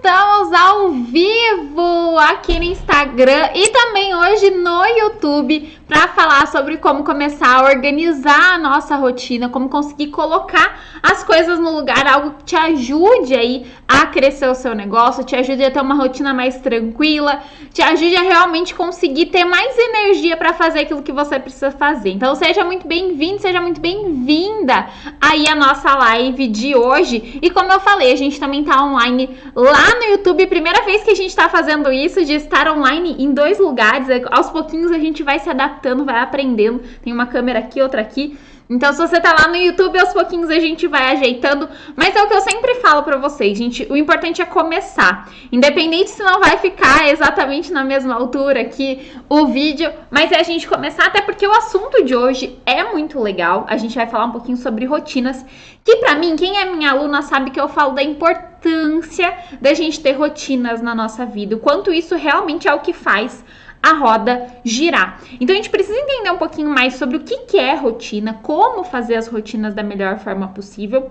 Estamos ao vivo aqui no Instagram e também hoje no YouTube para falar sobre como começar a organizar a nossa rotina, como conseguir colocar as coisas no lugar, algo que te ajude aí a crescer o seu negócio, te ajude a ter uma rotina mais tranquila, te ajude a realmente conseguir ter mais energia para fazer aquilo que você precisa fazer. Então seja muito bem-vindo, seja muito bem-vinda aí a nossa live de hoje. E como eu falei, a gente também tá online lá no YouTube, primeira vez que a gente tá fazendo isso, de estar online em 2 lugares. Aos pouquinhos a gente vai se adaptando, vai aprendendo. Tem uma câmera aqui, outra aqui. Então, se você tá lá no YouTube, aos pouquinhos a gente vai ajeitando. Mas é o que eu sempre falo pra vocês, gente. O importante é começar. Independente se não vai ficar exatamente na mesma altura aqui o vídeo, mas é a gente começar, até porque o assunto de hoje é muito legal. A gente vai falar um pouquinho sobre rotinas, que pra mim, quem é minha aluna sabe que eu falo da importância da gente ter rotinas na nossa vida. O quanto isso realmente é o que faz a roda girar. Então a gente precisa entender um pouquinho mais sobre o que é rotina, como fazer as rotinas da melhor forma possível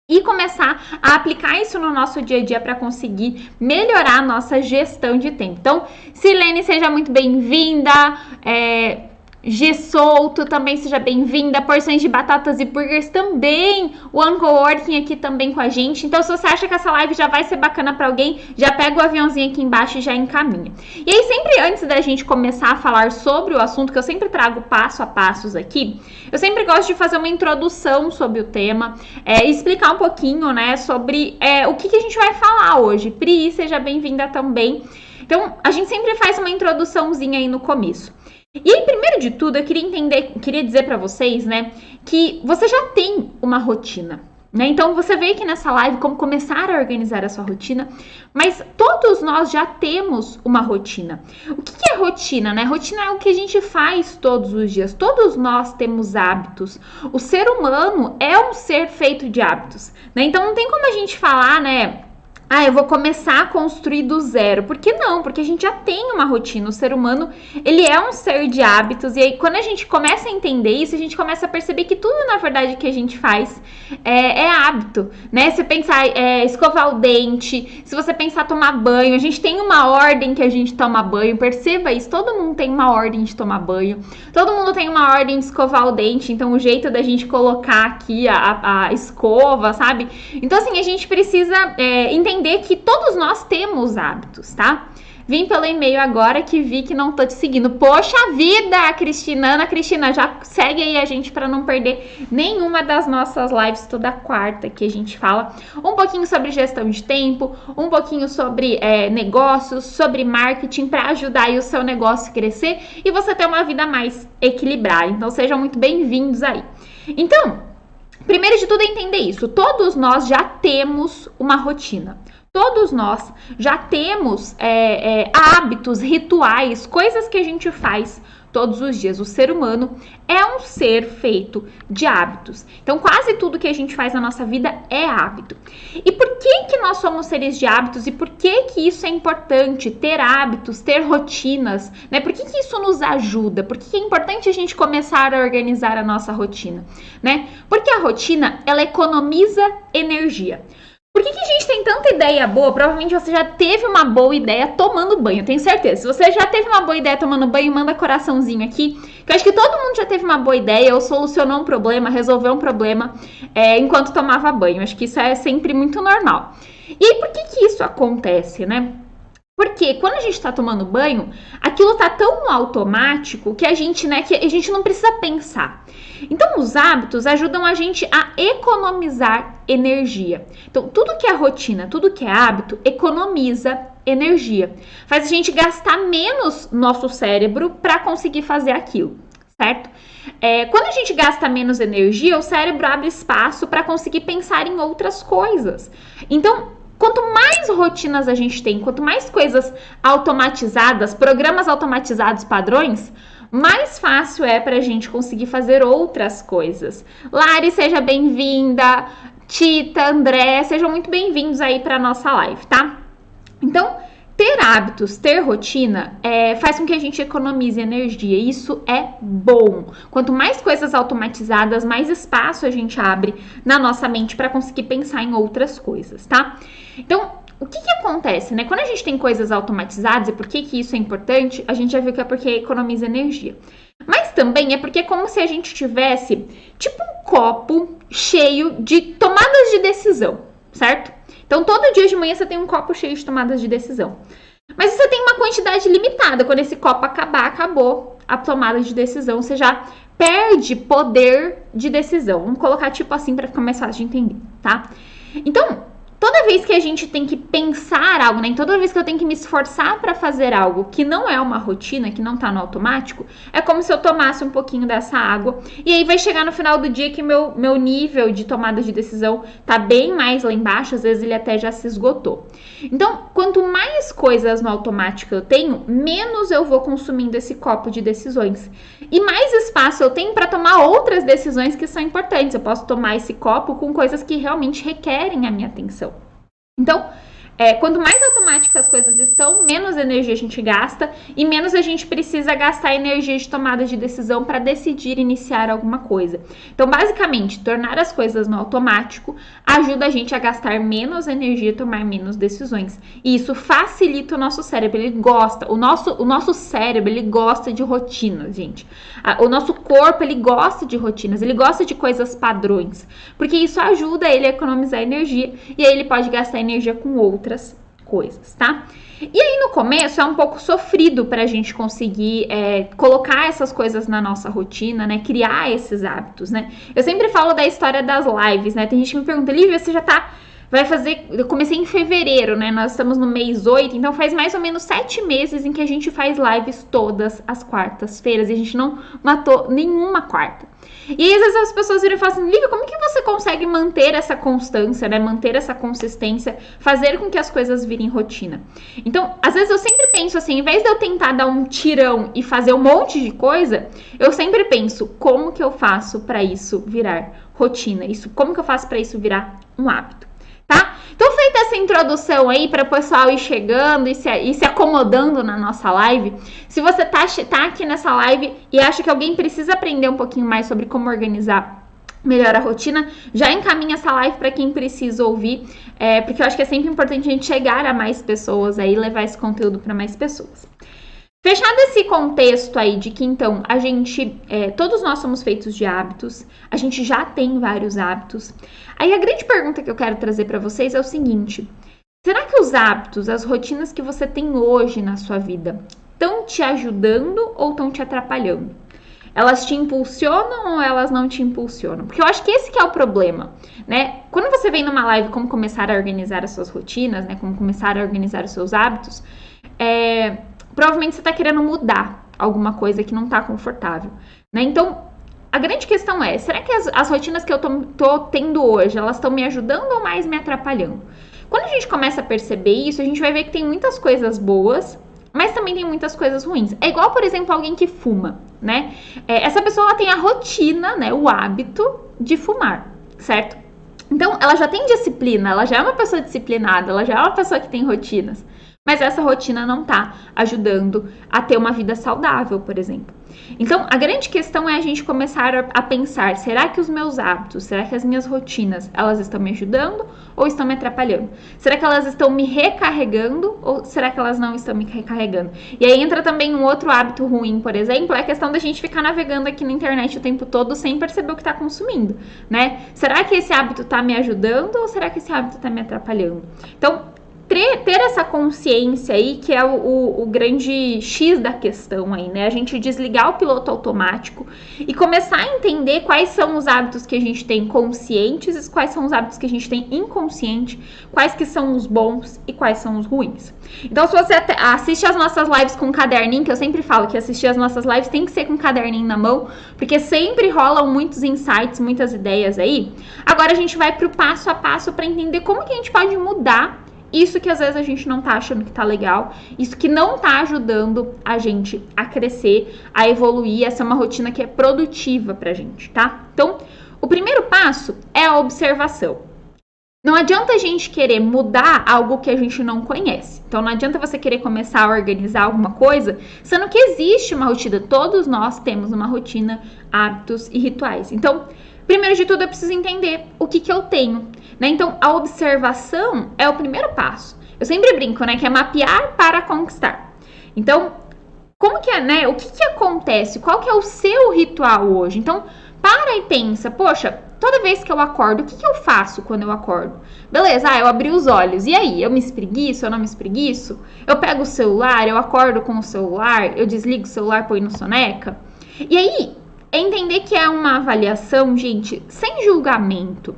e começar a aplicar isso no nosso dia a dia para conseguir melhorar a nossa gestão de tempo. Então, Silene, seja muito bem-vinda. G Souto, também seja bem-vinda. Porções de batatas e burgers também. O Uncle Working aqui também com a gente. Então, se você acha que essa live já vai ser bacana para alguém, já pega o aviãozinho aqui embaixo e já encaminha. E aí, sempre antes da gente começar a falar sobre o assunto, que eu sempre trago passo a passos aqui, eu sempre gosto de fazer uma introdução sobre o tema, explicar um pouquinho, né, sobre o que a gente vai falar hoje. Pri, seja bem-vinda também. Então, a gente sempre faz uma introduçãozinha aí no começo. E aí, primeiro de tudo, eu queria dizer para vocês, né, que você já tem uma rotina, né? Então, você veio aqui nessa live como começar a organizar a sua rotina, mas todos nós já temos uma rotina. O que é rotina, né? Rotina é o que a gente faz todos os dias. Todos nós temos hábitos. O ser humano é um ser feito de hábitos, né? Então, não tem como a gente falar, né, eu vou começar a construir do zero. Por que não? Porque a gente já tem uma rotina. O ser humano, ele é um ser de hábitos. E aí, quando a gente começa a entender isso, a gente começa a perceber que tudo, na verdade, que a gente faz é hábito, né? Se pensar escovar o dente, se você pensar tomar banho, a gente tem uma ordem que a gente toma banho. Perceba isso. Todo mundo tem uma ordem de tomar banho. Todo mundo tem uma ordem de escovar o dente. Então, o jeito da gente colocar aqui a escova, sabe? Então, assim, a gente precisa entender que todos nós temos hábitos, tá? Vim pelo e-mail agora que vi que não tô te seguindo. Poxa vida, Cristina! Ana Cristina, já segue aí a gente para não perder nenhuma das nossas lives toda quarta, que a gente fala um pouquinho sobre gestão de tempo, um pouquinho sobre negócios, sobre marketing, para ajudar aí o seu negócio a crescer e você ter uma vida mais equilibrada. Então, sejam muito bem-vindos aí. Então, primeiro de tudo é entender isso. Todos nós já temos uma rotina. Todos nós já temos hábitos, rituais, coisas que a gente faz todos os dias. O ser humano é um ser feito de hábitos. Então, quase tudo que a gente faz na nossa vida é hábito. E por que nós somos seres de hábitos? E por que isso é importante? Ter hábitos, ter rotinas, né? Por que isso nos ajuda? Por que é importante a gente começar a organizar a nossa rotina, né? Porque a rotina, ela economiza energia. Por que a gente tem tanta ideia boa? Provavelmente você já teve uma boa ideia tomando banho, eu tenho certeza. Se você já teve uma boa ideia tomando banho, manda coraçãozinho aqui. Que eu acho que todo mundo já teve uma boa ideia ou solucionou um problema, resolveu um problema enquanto tomava banho. Eu acho que isso é sempre muito normal. E aí, por que isso acontece, né? Porque quando a gente tá tomando banho, aquilo tá tão automático que a gente não precisa pensar. Então, os hábitos ajudam a gente a economizar energia. Então, tudo que é rotina, tudo que é hábito, economiza energia. Faz a gente gastar menos nosso cérebro para conseguir fazer aquilo, certo? Quando a gente gasta menos energia, o cérebro abre espaço para conseguir pensar em outras coisas. Então, quanto mais rotinas a gente tem, quanto mais coisas automatizadas, programas automatizados padrões, mais fácil é para a gente conseguir fazer outras coisas. Lari, seja bem-vinda. Tita, André, sejam muito bem-vindos aí para nossa live, tá? Então, ter hábitos, ter rotina, faz com que a gente economize energia. Isso é bom. Quanto mais coisas automatizadas, mais espaço a gente abre na nossa mente para conseguir pensar em outras coisas, tá? Então, o que acontece, né? Quando a gente tem coisas automatizadas, e por que isso é importante, a gente já viu que é porque economiza energia. Mas também é porque é como se a gente tivesse, tipo, um copo cheio de tomadas de decisão, certo? Então, todo dia de manhã você tem um copo cheio de tomadas de decisão. Mas você tem uma quantidade limitada. Quando esse copo acabar, acabou a tomada de decisão. Você já perde poder de decisão. Vamos colocar tipo assim para ficar mais fácil de entender, tá? Então, toda vez que a gente tem que pensar algo, né? Toda vez que eu tenho que me esforçar para fazer algo que não é uma rotina, que não tá no automático, é como se eu tomasse um pouquinho dessa água. E aí vai chegar no final do dia que meu nível de tomada de decisão tá bem mais lá embaixo, às vezes ele até já se esgotou. Então, quanto mais coisas no automático eu tenho, menos eu vou consumindo esse copo de decisões. E mais espaço eu tenho para tomar outras decisões que são importantes. Eu posso tomar esse copo com coisas que realmente requerem a minha atenção. Então, quanto mais automáticas as coisas estão, menos energia a gente gasta e menos a gente precisa gastar energia de tomada de decisão para decidir iniciar alguma coisa. Então, basicamente, tornar as coisas no automático ajuda a gente a gastar menos energia e tomar menos decisões. E isso facilita o nosso cérebro, ele gosta, o nosso cérebro, ele gosta de rotinas, gente. O nosso corpo, ele gosta de rotinas, ele gosta de coisas padrões, porque isso ajuda ele a economizar energia e aí ele pode gastar energia com outras coisas, tá? E aí no começo é um pouco sofrido pra gente conseguir colocar essas coisas na nossa rotina, né? Criar esses hábitos, né? Eu sempre falo da história das lives, né? Tem gente que me pergunta, Lívia, você já vai fazer... Eu comecei em fevereiro, né? Nós estamos no mês 8, então faz mais ou menos 7 meses em que a gente faz lives todas as quartas-feiras e a gente não matou nenhuma quarta. E aí, às vezes as pessoas viram e falam assim, Lívia, como que você consegue manter essa constância, né? Manter essa consistência, fazer com que as coisas virem rotina? Então, às vezes eu sempre penso assim, em vez de eu tentar dar um tirão e fazer um monte de coisa, eu sempre penso, como que eu faço para isso virar rotina? Como que eu faço para isso virar um hábito? Tá? Então, feita essa introdução aí para o pessoal ir chegando e se acomodando na nossa live, se você tá aqui nessa live e acha que alguém precisa aprender um pouquinho mais sobre como organizar melhor a rotina, já encaminha essa live para quem precisa ouvir, porque eu acho que é sempre importante a gente chegar a mais pessoas aí, levar esse conteúdo para mais pessoas. Fechado esse contexto aí de que, então, a gente, todos nós somos feitos de hábitos, a gente já tem vários hábitos. Aí a grande pergunta que eu quero trazer para vocês é o seguinte, será que os hábitos, as rotinas que você tem hoje na sua vida, estão te ajudando ou estão te atrapalhando? Elas te impulsionam ou elas não te impulsionam? Porque eu acho que esse que é o problema, né? Quando você vem numa live como começar a organizar as suas rotinas, né? Como começar a organizar os seus hábitos, provavelmente você está querendo mudar alguma coisa que não está confortável, né? Então, a grande questão é, será que as rotinas que eu tô tendo hoje, elas estão me ajudando ou mais me atrapalhando? Quando a gente começa a perceber isso, a gente vai ver que tem muitas coisas boas, mas também tem muitas coisas ruins. É igual, por exemplo, alguém que fuma, né? Essa pessoa ela tem a rotina, né? O hábito de fumar, certo? Então, ela já tem disciplina, ela já é uma pessoa disciplinada, ela já é uma pessoa que tem rotinas. Mas essa rotina não tá ajudando a ter uma vida saudável, por exemplo. Então, a grande questão é a gente começar a pensar, será que os meus hábitos, será que as minhas rotinas, elas estão me ajudando ou estão me atrapalhando? Será que elas estão me recarregando ou será que elas não estão me recarregando? E aí entra também um outro hábito ruim, por exemplo, é a questão da gente ficar navegando aqui na internet o tempo todo sem perceber o que está consumindo, né? Será que esse hábito está me ajudando ou será que esse hábito está me atrapalhando? Então, ter essa consciência aí, que é o grande X da questão aí, né? A gente desligar o piloto automático e começar a entender quais são os hábitos que a gente tem conscientes e quais são os hábitos que a gente tem inconsciente, quais que são os bons e quais são os ruins. Então, se você assiste as nossas lives com um caderninho, que eu sempre falo que assistir as nossas lives tem que ser com um caderninho na mão, porque sempre rolam muitos insights, muitas ideias aí. Agora a gente vai pro passo a passo para entender como que a gente pode mudar isso que às vezes a gente não tá achando que tá legal, isso que não tá ajudando a gente a crescer, a evoluir, a ser uma rotina que é produtiva pra gente, tá? Então, o primeiro passo é a observação. Não adianta a gente querer mudar algo que a gente não conhece. Então, não adianta você querer começar a organizar alguma coisa, sendo que existe uma rotina. Todos nós temos uma rotina, hábitos e rituais. Então, primeiro de tudo, eu preciso entender o que eu tenho, né? Então, a observação é o primeiro passo. Eu sempre brinco, né, que é mapear para conquistar. Então, como que é, né? O que acontece? Qual que é o seu ritual hoje? Então, para e pensa, poxa, toda vez que eu acordo, o que eu faço quando eu acordo? Beleza, eu abri os olhos. E aí, eu me espreguiço, eu não me espreguiço? Eu pego o celular, eu acordo com o celular, eu desligo o celular, põe no soneca? E aí, é entender que é uma avaliação, gente, sem julgamento.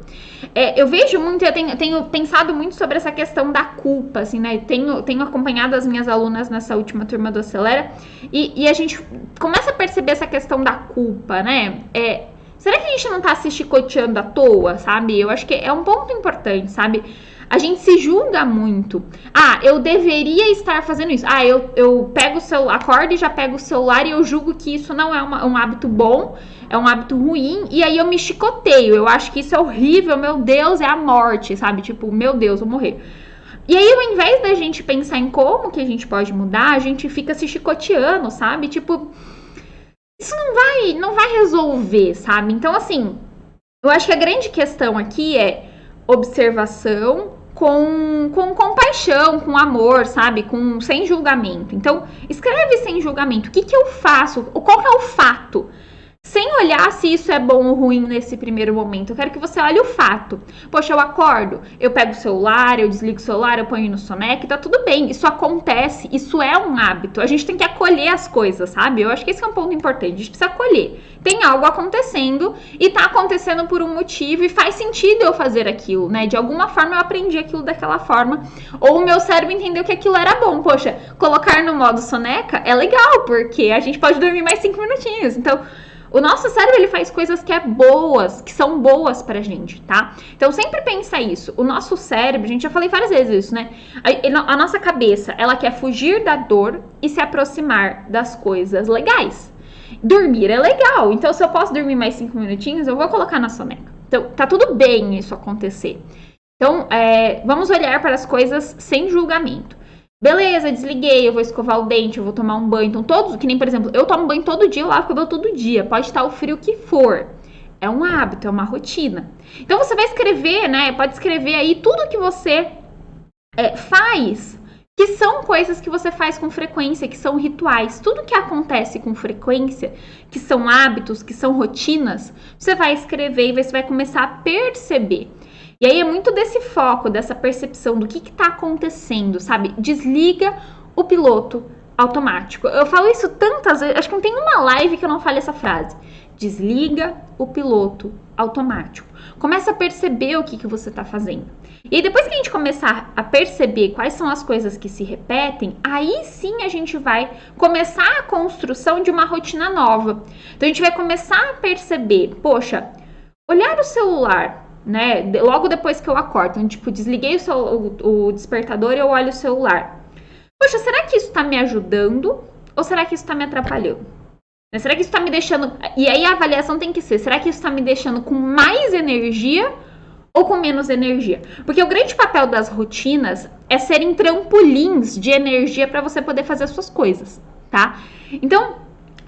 Eu vejo muito, eu tenho pensado muito sobre essa questão da culpa, assim, né? Tenho acompanhado as minhas alunas nessa última turma do Acelera e a gente começa a perceber essa questão da culpa, né? Será que a gente não tá se chicoteando à toa, sabe? Eu acho que é um ponto importante, sabe? A gente se julga muito. Eu deveria estar fazendo isso. Eu pego o celular, acordo e já pego o celular e eu julgo que isso não é um hábito bom, é um hábito ruim, e aí eu me chicoteio. Eu acho que isso é horrível, meu Deus, é a morte, sabe? Tipo, meu Deus, vou morrer. E aí, ao invés da gente pensar em como que a gente pode mudar, a gente fica se chicoteando, sabe? Tipo, isso não vai resolver, sabe? Então, assim, eu acho que a grande questão aqui é observação com compaixão, com amor, sabe? Sem julgamento. Então, escreve sem julgamento. O que eu faço? Qual que é o fato? Sem olhar se isso é bom ou ruim nesse primeiro momento. Eu quero que você olhe o fato. Poxa, eu acordo, eu pego o celular, eu desligo o celular, eu ponho no soneca, tá tudo bem. Isso acontece, isso é um hábito. A gente tem que acolher as coisas, sabe? Eu acho que esse é um ponto importante. A gente precisa acolher. Tem algo acontecendo e tá acontecendo por um motivo e faz sentido eu fazer aquilo, né? De alguma forma eu aprendi aquilo daquela forma. Ou o meu cérebro entendeu que aquilo era bom. Poxa, colocar no modo soneca é legal, porque a gente pode dormir mais 5 minutinhos. Então, o nosso cérebro, ele faz coisas que são boas pra gente, tá? Então, sempre pensa isso. O nosso cérebro, a gente já falei várias vezes isso, né? A nossa cabeça, ela quer fugir da dor e se aproximar das coisas legais. Dormir é legal. Então, se eu posso dormir mais 5 minutinhos, eu vou colocar na soneca. Então, tá tudo bem isso acontecer. Então, vamos olhar para as coisas sem julgamento. Beleza, desliguei, eu vou escovar o dente, eu vou tomar um banho. Então, que nem, por exemplo, eu tomo banho todo dia, eu lavo o cabelo todo dia. Pode estar o frio que for. É um hábito, é uma rotina. Então, você vai escrever, né? Pode escrever aí tudo que você faz, que são coisas que você faz com frequência, que são rituais. Tudo que acontece com frequência, que são hábitos, que são rotinas, você vai escrever e você vai começar a perceber. E aí é muito desse foco, dessa percepção do que está acontecendo, sabe? Desliga o piloto automático. Eu falo isso tantas vezes, acho que não tem uma live que eu não fale essa frase. Desliga o piloto automático. Começa a perceber o que você está fazendo. E depois que a gente começar a perceber quais são as coisas que se repetem, aí sim a gente vai começar a construção de uma rotina nova. Então a gente vai começar a perceber, poxa, olhar o celular, né? Logo depois que eu acordo, então, tipo, desliguei o despertador e eu olho o celular. Poxa, será que isso tá me ajudando ou será que isso tá me atrapalhando? Será que isso tá me deixando... E aí a avaliação tem que ser, será que isso tá me deixando com mais energia ou com menos energia? Porque o grande papel das rotinas é serem trampolins de energia para você poder fazer as suas coisas, tá? Então,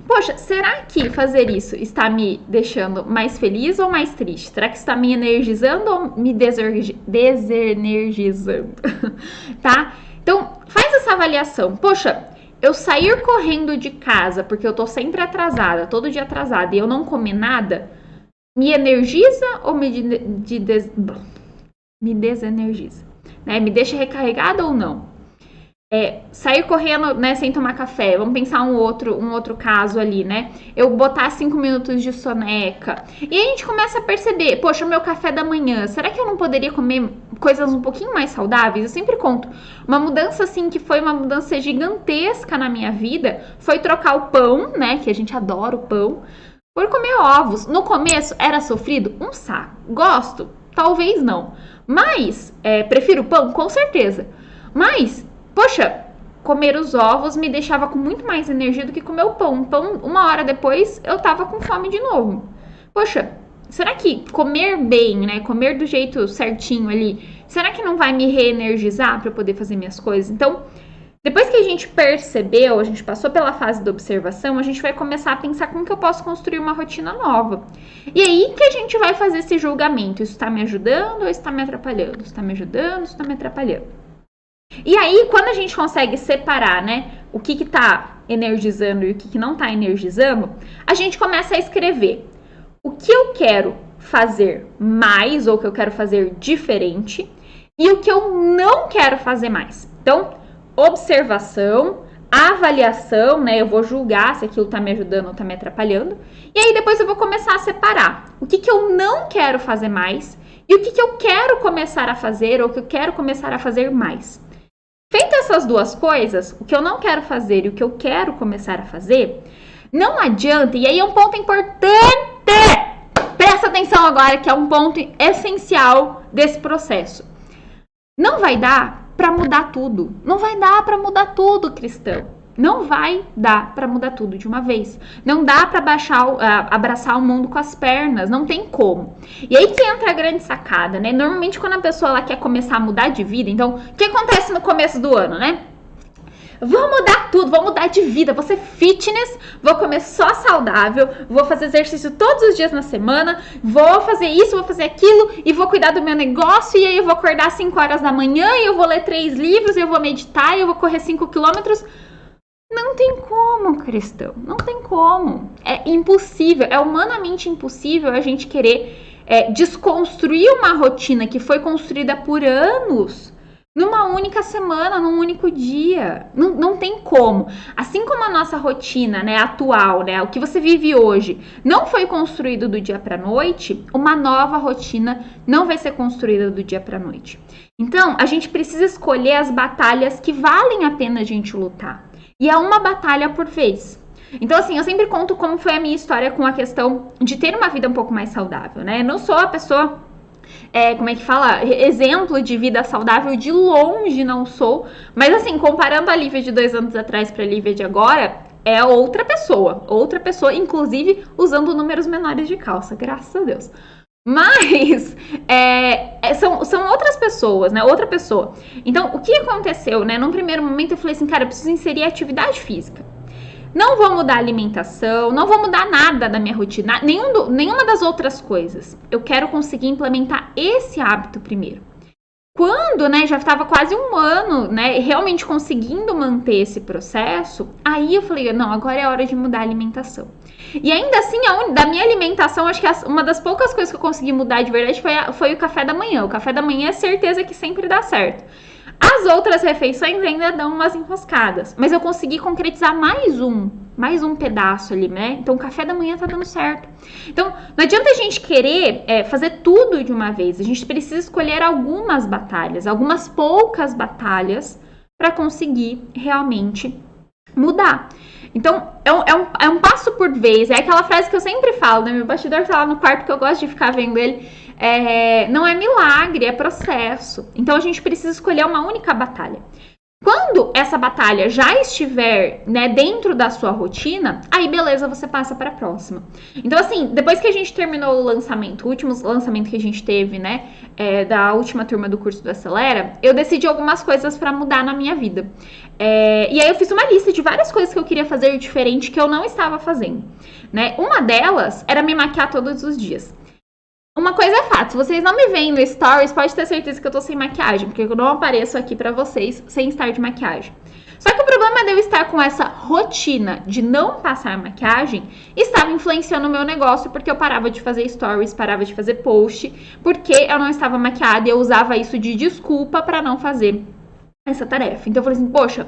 poxa, será que fazer isso está me deixando mais feliz ou mais triste? Será que está me energizando ou me desenergizando? Tá? Então, faz essa avaliação. Poxa, eu sair correndo de casa porque eu tô sempre atrasada, todo dia atrasada, e eu não comer nada, me energiza ou me desenergiza? Né? Me deixa recarregada ou não? Sair correndo, né, sem tomar café. Vamos pensar um outro caso ali, né? Eu botar 5 minutos de soneca. E aí a gente começa a perceber, poxa, o meu café da manhã, será que eu não poderia comer coisas um pouquinho mais saudáveis? Eu sempre conto. Uma mudança, assim, que foi uma mudança gigantesca na minha vida, foi trocar o pão, né, que a gente adora o pão, por comer ovos. No começo era sofrido? Um saco. Gosto? Talvez não. Mas, prefiro pão? Com certeza. Mas, poxa, comer os ovos me deixava com muito mais energia do que comer o pão. Pão, 1 hora depois, eu tava com fome de novo. Poxa, será que comer bem, né, comer do jeito certinho ali, será que não vai me reenergizar para eu poder fazer minhas coisas? Então, depois que a gente percebeu, a gente passou pela fase da observação, a gente vai começar a pensar como que eu posso construir uma rotina nova. E aí que a gente vai fazer esse julgamento. Isso está me ajudando ou está me atrapalhando? Isso está me ajudando ou está me atrapalhando? E aí, quando a gente consegue separar, né, o que tá energizando e o que não tá energizando, a gente começa a escrever o que eu quero fazer mais ou o que eu quero fazer diferente e o que eu não quero fazer mais. Então, observação, avaliação, né? Eu vou julgar se aquilo tá me ajudando ou tá me atrapalhando. E aí depois eu vou começar a separar o que eu não quero fazer mais e o que eu quero começar a fazer ou o que eu quero começar a fazer mais. Feito essas duas coisas, o que eu não quero fazer e o que eu quero começar a fazer, não adianta, e aí é um ponto importante, presta atenção agora que é um ponto essencial desse processo. Não vai dar para mudar tudo, não vai dar para mudar tudo, cristão. Não vai dar para mudar tudo de uma vez. Não dá para abraçar o mundo com as pernas, não tem como. E aí que entra a grande sacada, né? Normalmente quando a pessoa ela quer começar a mudar de vida, então, o que acontece no começo do ano, né? Vou mudar tudo, vou mudar de vida, vou ser fitness, vou comer só saudável, vou fazer exercício todos os dias na semana, vou fazer isso, vou fazer aquilo e vou cuidar do meu negócio e aí eu vou acordar às 5 horas da manhã e eu vou ler 3 livros, e eu vou meditar e eu vou correr 5 quilômetros. Não tem como, cristão, não tem como. É impossível, é humanamente impossível a gente querer desconstruir uma rotina que foi construída por anos numa única semana, num único dia. Não tem como. Assim como a nossa rotina, né, atual, né, o que você vive hoje, não foi construído do dia para a noite, uma nova rotina não vai ser construída do dia para a noite. Então, a gente precisa escolher as batalhas que valem a pena a gente lutar. E é uma batalha por vez. Então, assim, eu sempre conto como foi a minha história com a questão de ter uma vida um pouco mais saudável, né? Eu não sou a pessoa, como é que fala? Exemplo de vida saudável, de longe não sou. Mas, assim, comparando a Lívia de 2 anos atrás para a Lívia de agora, é outra pessoa. Outra pessoa, inclusive, usando números menores de calça, graças a Deus. Mas são outras pessoas, né? Outra pessoa. Então, o que aconteceu, né? Num primeiro momento eu falei assim, cara, eu preciso inserir atividade física. Não vou mudar a alimentação, não vou mudar nada da minha rotina, nenhuma das outras coisas. Eu quero conseguir implementar esse hábito primeiro. Quando, né, já estava quase 1 ano, né, realmente conseguindo manter esse processo, aí eu falei, não, agora é hora de mudar a alimentação. E ainda assim, da minha alimentação, acho que uma das poucas coisas que eu consegui mudar de verdade foi o café da manhã. O café da manhã é certeza que sempre dá certo. As outras refeições ainda dão umas enroscadas, mas eu consegui concretizar mais um pedaço ali, né? Então o café da manhã tá dando certo. Então não adianta a gente querer fazer tudo de uma vez. A gente precisa escolher algumas batalhas, algumas poucas batalhas para conseguir realmente mudar. Então, é um passo por vez. É aquela frase que eu sempre falo, né? Meu bastidor tá lá no quarto que eu gosto de ficar vendo ele. Não é milagre, é processo. Então, a gente precisa escolher uma única batalha. Quando essa batalha já estiver, né, dentro da sua rotina, aí beleza, você passa para a próxima. Então, assim, depois que a gente terminou o último lançamento que a gente teve, né, da última turma do curso do Acelera, eu decidi algumas coisas para mudar na minha vida. E aí eu fiz uma lista de várias coisas que eu queria fazer diferente que eu não estava fazendo, né? Uma delas era me maquiar todos os dias. Uma coisa é fato, se vocês não me veem no Stories, pode ter certeza que eu tô sem maquiagem, porque eu não apareço aqui pra vocês sem estar de maquiagem. Só que o problema de eu estar com essa rotina de não passar maquiagem estava influenciando o meu negócio, porque eu parava de fazer stories, parava de fazer post, porque eu não estava maquiada e eu usava isso de desculpa pra não fazer essa tarefa. Então eu falei assim, poxa,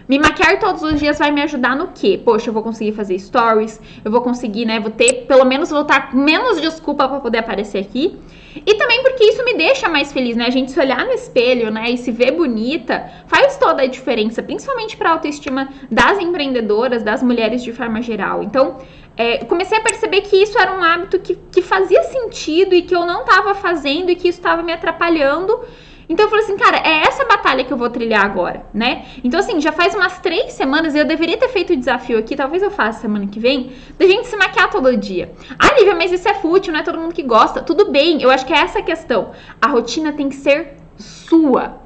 me maquiar todos os dias vai me ajudar no quê? Poxa, eu vou conseguir fazer stories, eu vou conseguir, né, vou estar com menos desculpa para poder aparecer aqui. E também porque isso me deixa mais feliz, né? A gente se olhar no espelho, né, e se ver bonita, faz toda a diferença, principalmente para a autoestima das empreendedoras, das mulheres de forma geral. Então, comecei a perceber que isso era um hábito que fazia sentido e que eu não estava fazendo e que isso estava me atrapalhando. Então eu falei assim, cara, é essa batalha que eu vou trilhar agora, né? Então assim, já faz umas 3 semanas, e eu deveria ter feito o desafio aqui, talvez eu faça semana que vem, da gente se maquiar todo dia. Ah, Lívia, mas isso é fútil, não é todo mundo que gosta. Tudo bem, eu acho que é essa a questão. A rotina tem que ser sua.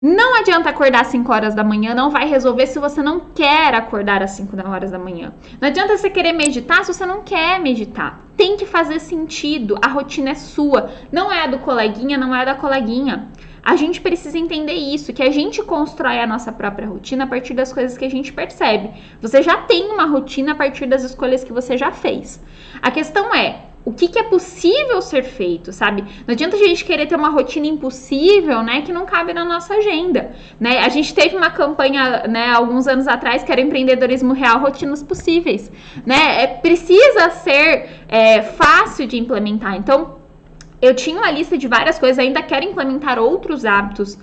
Não adianta acordar às 5 horas da manhã, não vai resolver se você não quer acordar às 5 horas da manhã. Não adianta você querer meditar se você não quer meditar. Tem que fazer sentido, a rotina é sua, não é a do coleguinha, não é a da coleguinha. a gente precisa entender isso, que a gente constrói a nossa própria rotina a partir das coisas que a gente percebe. Você já tem uma rotina a partir das escolhas que você já fez. A questão é, o que é possível ser feito, sabe? Não adianta a gente querer ter uma rotina impossível, né, que não cabe na nossa agenda, né? A gente teve uma campanha, né, alguns anos atrás, que era empreendedorismo real, rotinas possíveis, né? Precisa ser fácil de implementar. Então, eu tinha uma lista de várias coisas, ainda quero implementar outros hábitos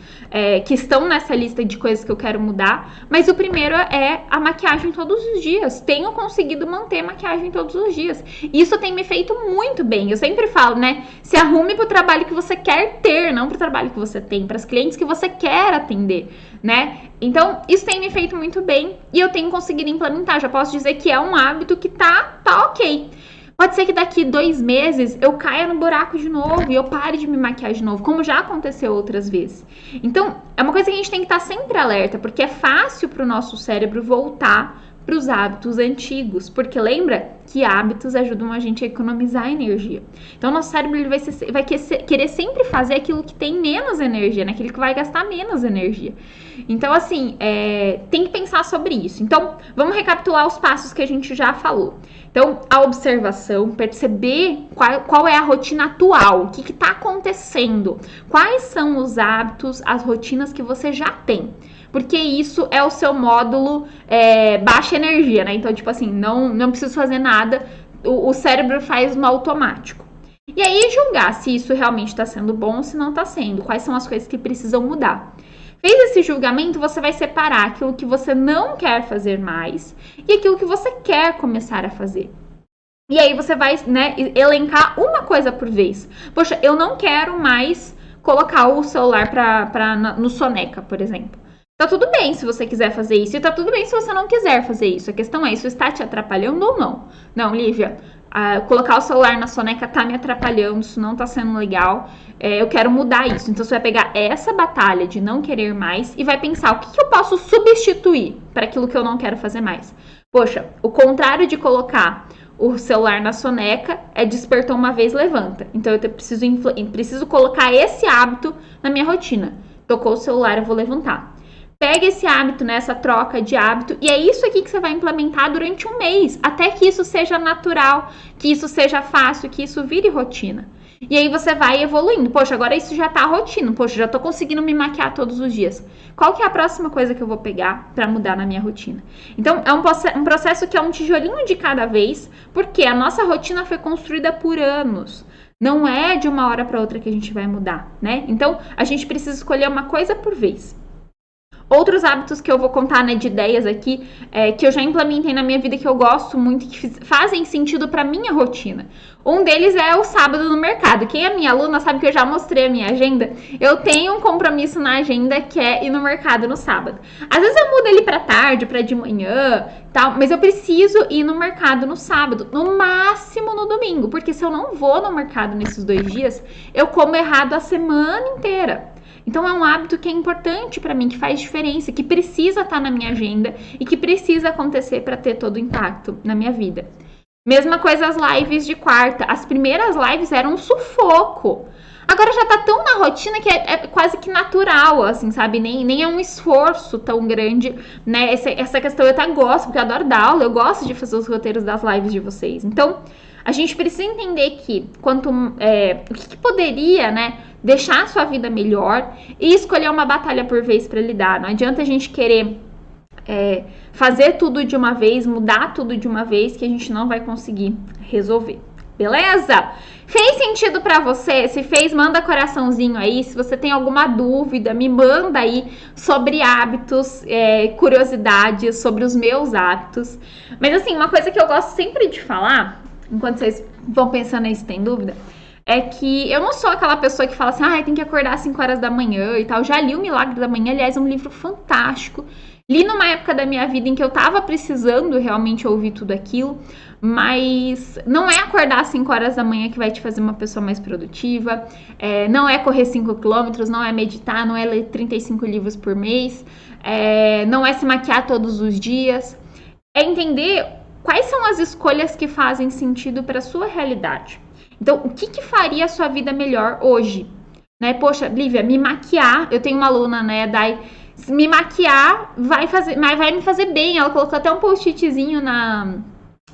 que estão nessa lista de coisas que eu quero mudar, mas o primeiro é a maquiagem todos os dias. Tenho conseguido manter maquiagem todos os dias. Isso tem me feito muito bem. Eu sempre falo, né? Se arrume para o trabalho que você quer ter, não para o trabalho que você tem, para os clientes que você quer atender, né? Então, isso tem me feito muito bem e eu tenho conseguido implementar. Já posso dizer que é um hábito que tá ok. Pode ser que daqui 2 meses eu caia no buraco de novo e eu pare de me maquiar de novo, como já aconteceu outras vezes. Então, é uma coisa que a gente tem que estar sempre alerta, porque é fácil para o nosso cérebro voltar para os hábitos antigos, porque lembra que hábitos ajudam a gente a economizar energia. Então, nosso cérebro ele vai querer sempre fazer aquilo que tem menos energia, né? Aquilo que vai gastar menos energia. Então, assim, tem que pensar sobre isso. Então, vamos recapitular os passos que a gente já falou. Então, a observação, perceber qual é a rotina atual, o que está acontecendo, quais são os hábitos, as rotinas que você já tem. Porque isso é o seu módulo baixa energia, né? Então, tipo assim, não preciso fazer nada, o cérebro faz no automático. E aí, julgar se isso realmente está sendo bom ou se não está sendo, quais são as coisas que precisam mudar. Fez esse julgamento, você vai separar aquilo que você não quer fazer mais e aquilo que você quer começar a fazer. E aí você vai, né, elencar uma coisa por vez. Poxa, eu não quero mais colocar o celular no soneca, por exemplo. Tá tudo bem se você quiser fazer isso e tá tudo bem se você não quiser fazer isso. A questão é, isso está te atrapalhando ou não? Não, Lívia, colocar o celular na soneca tá me atrapalhando, isso não tá sendo legal, eu quero mudar isso. Então você vai pegar essa batalha de não querer mais e vai pensar o que eu posso substituir para aquilo que eu não quero fazer mais. Poxa, o contrário de colocar o celular na soneca é despertou uma vez, levanta. Então eu preciso colocar esse hábito na minha rotina. Tocou o celular, eu vou levantar. Pega esse hábito, né, essa troca de hábito, e é isso aqui que você vai implementar durante um mês, até que isso seja natural, que isso seja fácil, que isso vire rotina. E aí você vai evoluindo. Poxa, agora isso já tá rotina. Poxa, já tô conseguindo me maquiar todos os dias. Qual que é a próxima coisa que eu vou pegar para mudar na minha rotina? Então, é um processo que é um tijolinho de cada vez, porque a nossa rotina foi construída por anos. Não é de uma hora para outra que a gente vai mudar, né? Então, a gente precisa escolher uma coisa por vez. Outros hábitos que eu vou contar, né, de ideias aqui, que eu já implementei na minha vida, que eu gosto muito, que fazem sentido para minha rotina. Um deles é o sábado no mercado. Quem é minha aluna sabe que eu já mostrei a minha agenda. Eu tenho um compromisso na agenda que é ir no mercado no sábado. Às vezes eu mudo ele para tarde, para de manhã, tal, mas eu preciso ir no mercado no sábado, no máximo no domingo, porque se eu não vou no mercado nesses 2 dias, eu como errado a semana inteira. Então, é um hábito que é importante para mim, que faz diferença, que precisa estar na minha agenda e que precisa acontecer para ter todo o impacto na minha vida. Mesma coisa as lives de quarta. As primeiras lives eram um sufoco. Agora já tá tão na rotina que é quase que natural, assim, sabe? Nem é um esforço tão grande, né? Essa questão eu até gosto, porque eu adoro dar aula, eu gosto de fazer os roteiros das lives de vocês. Então, a gente precisa entender que o que poderia, né, deixar a sua vida melhor e escolher uma batalha por vez para lidar. Não adianta a gente querer fazer tudo de uma vez, mudar tudo de uma vez, que a gente não vai conseguir resolver. Beleza? Fez sentido pra você? Se fez, manda coraçãozinho aí. Se você tem alguma dúvida, me manda aí sobre hábitos, curiosidades sobre os meus hábitos. Mas assim, uma coisa que eu gosto sempre de falar, enquanto vocês vão pensando aí se tem dúvida, é que eu não sou aquela pessoa que fala assim, tem que acordar às 5 horas da manhã e tal. Já li O Milagre da Manhã, aliás, é um livro fantástico. Li numa época da minha vida em que eu tava precisando realmente ouvir tudo aquilo, mas não é acordar às 5 horas da manhã que vai te fazer uma pessoa mais produtiva, não é correr 5 quilômetros, não é meditar, não é ler 35 livros por mês, não é se maquiar todos os dias. É entender quais são as escolhas que fazem sentido para a sua realidade. Então, o que faria a sua vida melhor hoje? né? Poxa, Lívia, me maquiar, eu tenho uma aluna, né, Dai, me maquiar vai me fazer bem. Ela colocou até um post-itzinho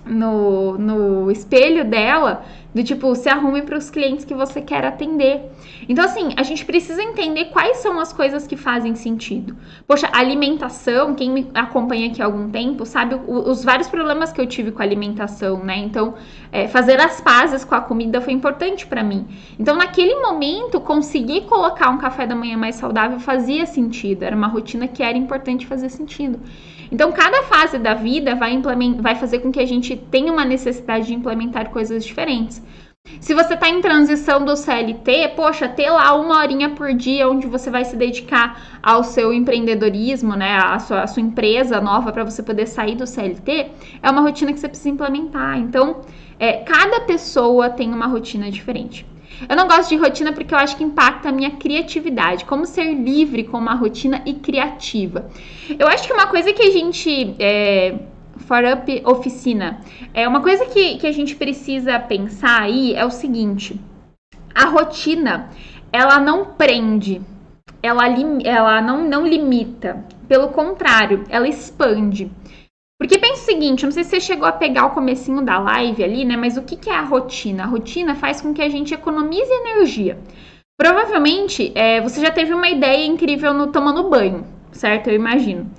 no espelho dela, do tipo, se arrume para os clientes que você quer atender. Então, assim, a gente precisa entender quais são as coisas que fazem sentido. Poxa, alimentação, quem me acompanha aqui há algum tempo, sabe os vários problemas que eu tive com a alimentação, né? Então, fazer as pazes com a comida foi importante para mim. Então, naquele momento, conseguir colocar um café da manhã mais saudável fazia sentido. Era uma rotina que era importante fazer sentido. Então, cada fase da vida vai fazer com que a gente tenha uma necessidade de implementar coisas diferentes. Se você está em transição do CLT, poxa, ter lá 1 horinha por dia onde você vai se dedicar ao seu empreendedorismo, né, a sua empresa nova para você poder sair do CLT, é uma rotina que você precisa implementar. Então, cada pessoa tem uma rotina diferente. Eu não gosto de rotina porque eu acho que impacta a minha criatividade. Como ser livre com uma rotina e criativa. Eu acho que uma coisa que a gente... Up Oficina. Uma coisa que a gente precisa pensar aí é o seguinte. A rotina, ela não prende. Ela não limita. Pelo contrário, ela expande. Porque pensa o seguinte, não sei se você chegou a pegar o comecinho da live ali, né? Mas o que é a rotina? A rotina faz com que a gente economize energia. Provavelmente, você já teve uma ideia incrível no tomando banho, certo? Eu imagino.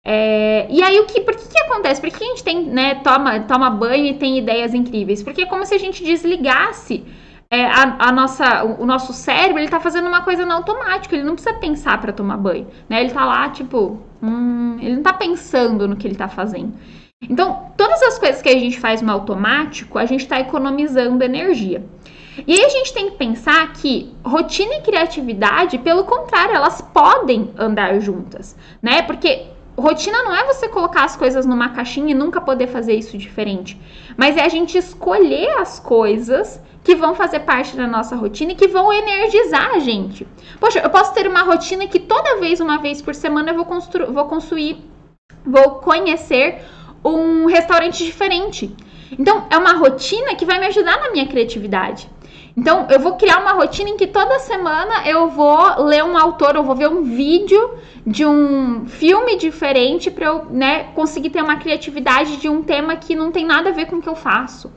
E aí, por que acontece? Por que a gente tem, né, toma banho e tem ideias incríveis? Porque é como se a gente desligasse o nosso cérebro, ele tá fazendo uma coisa no automático, ele não precisa pensar para tomar banho, né? Ele tá lá, tipo, ele não tá pensando no que ele tá fazendo. Então, todas as coisas que a gente faz no automático, a gente tá economizando energia. E aí a gente tem que pensar que rotina e criatividade, pelo contrário, elas podem andar juntas, né? Porque rotina não é você colocar as coisas numa caixinha e nunca poder fazer isso diferente, mas é a gente escolher as coisas que vão fazer parte da nossa rotina e que vão energizar a gente. Poxa, eu posso ter uma rotina que toda vez, uma vez por semana, eu vou conhecer um restaurante diferente. Então, é uma rotina que vai me ajudar na minha criatividade. Então, eu vou criar uma rotina em que toda semana eu vou ler um autor, eu vou ver um vídeo de um filme diferente para eu, né, conseguir ter uma criatividade de um tema que não tem nada a ver com o que eu faço.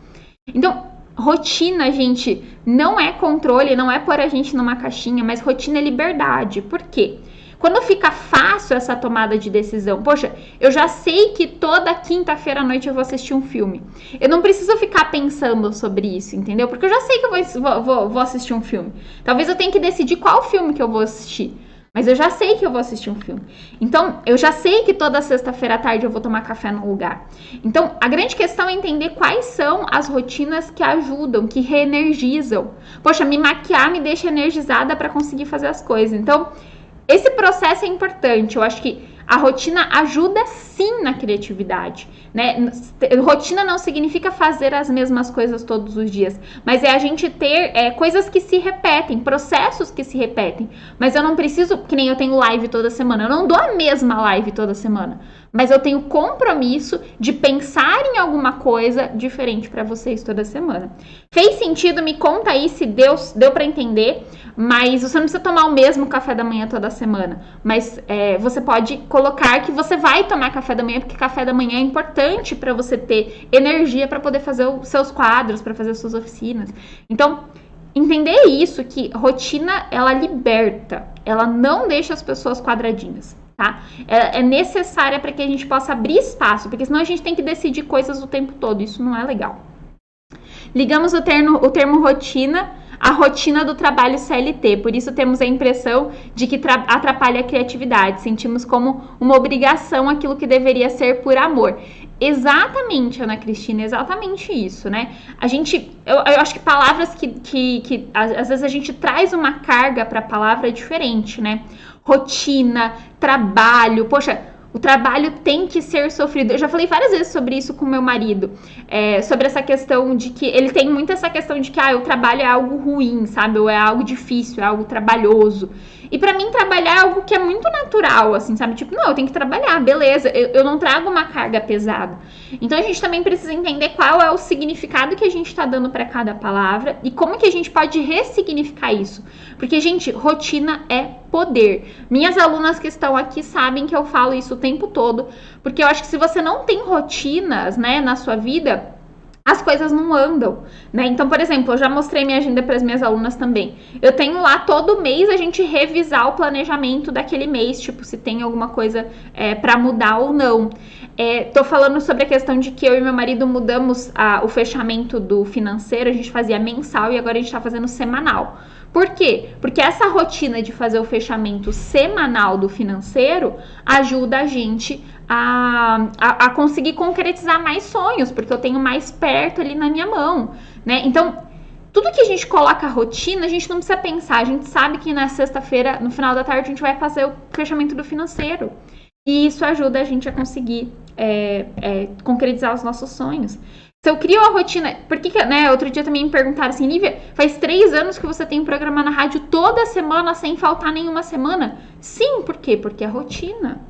Então, rotina, gente, não é controle, não é pôr a gente numa caixinha, mas rotina é liberdade. Por quê? Quando fica fácil essa tomada de decisão, poxa, eu já sei que toda quinta-feira à noite eu vou assistir um filme. Eu não preciso ficar pensando sobre isso, entendeu? Porque eu já sei que eu vou assistir um filme. Talvez eu tenha que decidir qual filme que eu vou assistir. Mas eu já sei que eu vou assistir um filme. Então, eu já sei que toda sexta-feira à tarde eu vou tomar café no lugar. Então, a grande questão é entender quais são as rotinas que ajudam, que reenergizam. Poxa, me maquiar me deixa energizada para conseguir fazer as coisas. Então, esse processo é importante. Eu acho que a rotina ajuda sim na criatividade, né? Rotina não significa fazer as mesmas coisas todos os dias, mas é a gente ter coisas que se repetem, processos que se repetem. Mas eu não preciso, que nem eu tenho live toda semana, eu não dou a mesma live toda semana, mas eu tenho compromisso de pensar em alguma coisa diferente para vocês toda semana. Fez sentido? Me conta aí se deu para entender, mas você não precisa tomar o mesmo café da manhã toda semana, mas você pode colocar que você vai tomar café da manhã, porque café da manhã é importante para você ter energia para poder fazer os seus quadros, para fazer as suas oficinas. Então, entender isso, que rotina, ela liberta, ela não deixa as pessoas quadradinhas. Tá? É necessária para que a gente possa abrir espaço, porque senão a gente tem que decidir coisas o tempo todo, isso não é legal. Ligamos o termo rotina à rotina do trabalho CLT, por isso temos a impressão de que atrapalha a criatividade, sentimos como uma obrigação aquilo que deveria ser por amor. Exatamente, Ana Cristina, exatamente isso, né? Eu acho que palavras que às vezes a gente traz uma carga para a palavra diferente, né? Rotina, trabalho, poxa, O trabalho tem que ser sofrido. Eu já falei várias vezes sobre isso com meu marido, sobre essa questão de que ele tem muito essa questão de que o trabalho é algo ruim, sabe? Ou é algo difícil, é algo trabalhoso. E pra mim, trabalhar é algo que é muito natural, assim, sabe? Tipo, não, eu tenho que trabalhar, beleza. Eu não trago uma carga pesada. Então, a gente também precisa entender qual é o significado que a gente tá dando pra cada palavra e como que a gente pode ressignificar isso. Porque, gente, rotina é poder. Minhas alunas que estão aqui sabem que eu falo isso o tempo todo, porque eu acho que se você não tem rotinas, né, na sua vida, as coisas não andam, né? Então, por exemplo, eu já mostrei minha agenda para as minhas alunas também. Eu tenho lá todo mês a gente revisar o planejamento daquele mês, tipo, se tem alguma coisa para mudar ou não. Tô falando sobre a questão de que eu e meu marido mudamos o fechamento do financeiro, a gente fazia mensal e agora a gente tá fazendo semanal. Por quê? Porque essa rotina de fazer o fechamento semanal do financeiro ajuda a gente a conseguir concretizar mais sonhos, porque eu tenho mais perto ali na minha mão, né? Então, tudo que a gente coloca a rotina, a gente não precisa pensar. A gente sabe que na sexta-feira, no final da tarde, a gente vai fazer o fechamento do financeiro. E isso ajuda a gente a conseguir concretizar os nossos sonhos. Se eu crio a rotina... Por que, né? Outro dia também me perguntaram assim, Lívia, faz 3 anos que você tem um programa na rádio toda semana, sem faltar nenhuma semana? Sim, por quê? Porque é rotina,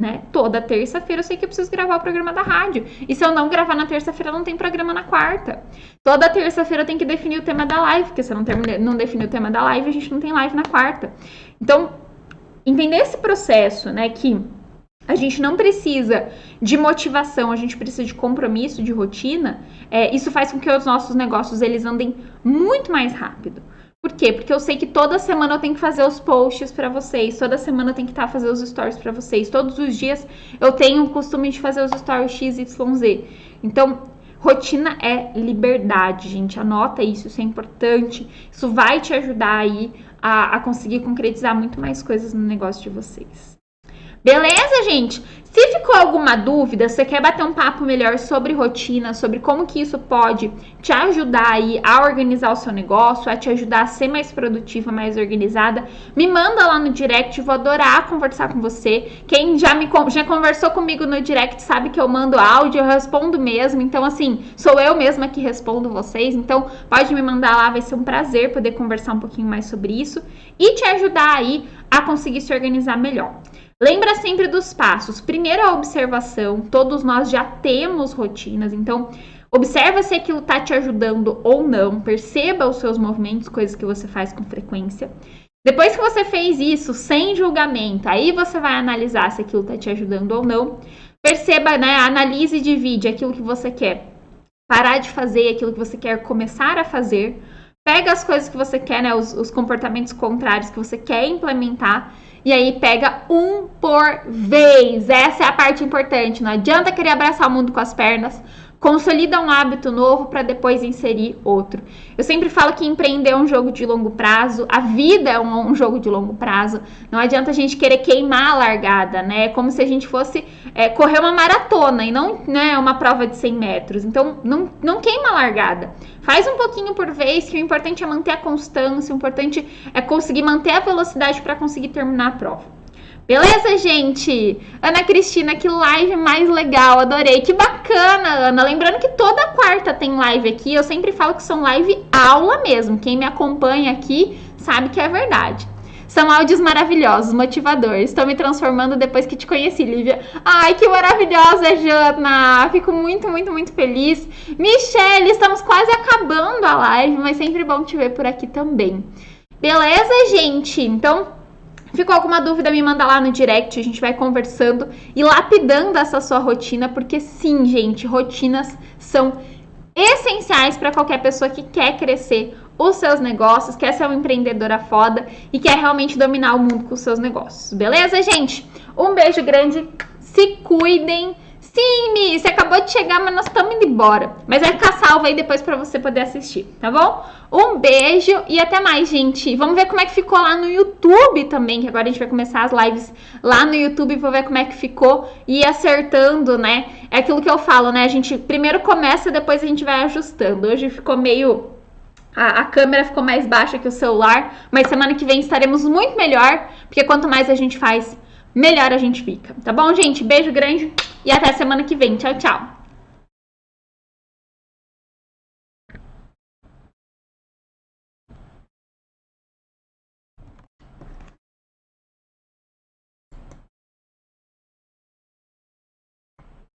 né? Toda terça-feira eu sei que eu preciso gravar o programa da rádio. E se eu não gravar na terça-feira, não tem programa na quarta. Toda terça-feira eu tenho que definir o tema da live, porque se eu não definir o tema da live, a gente não tem live na quarta. Então, entender esse processo, né, que a gente não precisa de motivação, a gente precisa de compromisso, de rotina. Isso faz com que os nossos negócios eles andem muito mais rápido. Por quê? Porque eu sei que toda semana eu tenho que fazer os posts para vocês, toda semana eu tenho que fazer os stories para vocês, todos os dias eu tenho o costume de fazer os stories XYZ. Então, rotina é liberdade, gente. Anota isso, isso é importante. Isso vai te ajudar aí a conseguir concretizar muito mais coisas no negócio de vocês. Beleza, gente? Se ficou alguma dúvida, você quer bater um papo melhor sobre rotina, sobre como que isso pode te ajudar aí a organizar o seu negócio, a te ajudar a ser mais produtiva, mais organizada, me manda lá no direct, vou adorar conversar com você. Quem já conversou comigo no direct sabe que eu mando áudio, eu respondo mesmo, então assim, sou eu mesma que respondo vocês, então pode me mandar lá, vai ser um prazer poder conversar um pouquinho mais sobre isso e te ajudar aí a conseguir se organizar melhor. Lembra sempre dos passos. Primeiro a observação, todos nós já temos rotinas, então observa se aquilo está te ajudando ou não, perceba os seus movimentos, coisas que você faz com frequência. Depois que você fez isso, sem julgamento, aí você vai analisar se aquilo está te ajudando ou não. Perceba, né, analise e divide aquilo que você quer parar de fazer, aquilo que você quer começar a fazer. Pega as coisas que você quer, né, os comportamentos contrários que você quer implementar. E aí pega um por vez. Essa é a parte importante. Não adianta querer abraçar o mundo com as pernas. Consolida um hábito novo para depois inserir outro. Eu sempre falo que empreender é um jogo de longo prazo. A vida é um jogo de longo prazo. Não adianta a gente querer queimar a largada, né? É como se a gente fosse correr uma maratona e não, né, uma prova de 100 metros. Então, não queima a largada. Faz um pouquinho por vez, que o importante é manter a constância, o importante é conseguir manter a velocidade para conseguir terminar a prova. Beleza, gente? Ana Cristina, que live mais legal, adorei. Que bacana, Ana. Lembrando que toda quarta tem live aqui. Eu sempre falo que são live aula mesmo. Quem me acompanha aqui sabe que é verdade. São áudios maravilhosos, motivadores. Estou me transformando depois que te conheci, Lívia. Ai, que maravilhosa, Jana. Fico muito, muito, muito feliz. Michelle, estamos quase acabando a live, mas sempre bom te ver por aqui também. Beleza, gente? Então, ficou alguma dúvida, me manda lá no direct, a gente vai conversando e lapidando essa sua rotina, porque sim, gente, rotinas são essenciais para qualquer pessoa que quer crescer os seus negócios, quer ser uma empreendedora foda e quer realmente dominar o mundo com os seus negócios. Beleza, gente? Um beijo grande, se cuidem. Sim, Mi, você acabou de chegar, mas nós estamos indo embora. Mas vai ficar salvo aí depois pra você poder assistir, tá bom? Um beijo e até mais, gente. Vamos ver como é que ficou lá no YouTube também, que agora a gente vai começar as lives lá no YouTube. Vou ver como é que ficou e ir acertando, né? É aquilo que eu falo, né? A gente primeiro começa, depois a gente vai ajustando. Hoje ficou meio... A câmera ficou mais baixa que o celular, mas semana que vem estaremos muito melhor, porque quanto mais a gente faz, melhor a gente fica. Tá bom, gente? Beijo grande e até semana que vem. Tchau, tchau!